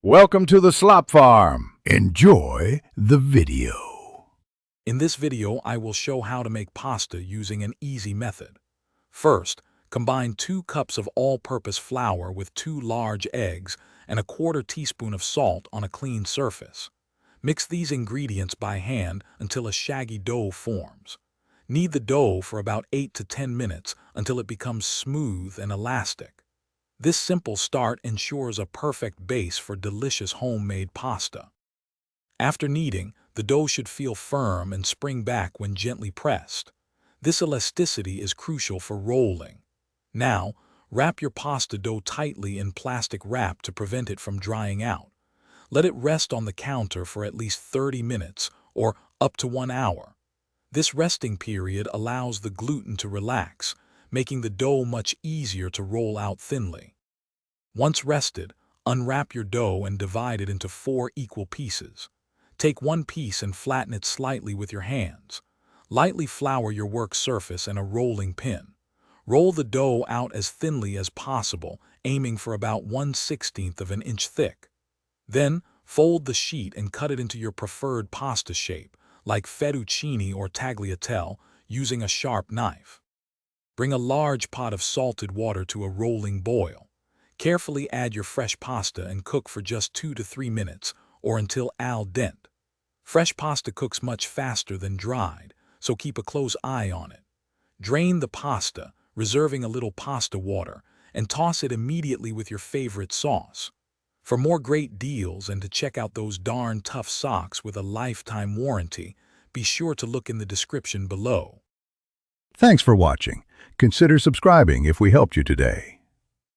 Welcome to the Slop Farm. Enjoy the video. In this video, I will show how to make pasta using an easy method. First, combine 2 cups of all-purpose flour with 2 large eggs and a 1/4 teaspoon of salt on a clean surface. Mix these ingredients by hand until a shaggy dough forms. Knead the dough for about 8 to 10 minutes until it becomes smooth and elastic. This simple start ensures a perfect base for delicious homemade pasta. After kneading, the dough should feel firm and spring back when gently pressed. This elasticity is crucial for rolling. Now, wrap your pasta dough tightly in plastic wrap to prevent it from drying out. Let it rest on the counter for at least 30 minutes or up to 1 hour. This resting period allows the gluten to relax, making the dough much easier to roll out thinly. Once rested, unwrap your dough and divide it into 4 equal pieces. Take one piece and flatten it slightly with your hands. Lightly flour your work surface and a rolling pin. Roll the dough out as thinly as possible, aiming for about 1/16 of an inch thick. Then, fold the sheet and cut it into your preferred pasta shape, like fettuccine or tagliatelle, using a sharp knife. Bring a large pot of salted water to a rolling boil. Carefully add your fresh pasta and cook for just 2 to 3 minutes, or until al dente. Fresh pasta cooks much faster than dried, so keep a close eye on it. Drain the pasta, reserving a little pasta water, and toss it immediately with your favorite sauce. For more great deals and to check out those darn tough socks with a lifetime warranty, be sure to look in the description below. Thanks for watching. Consider subscribing if we helped you today.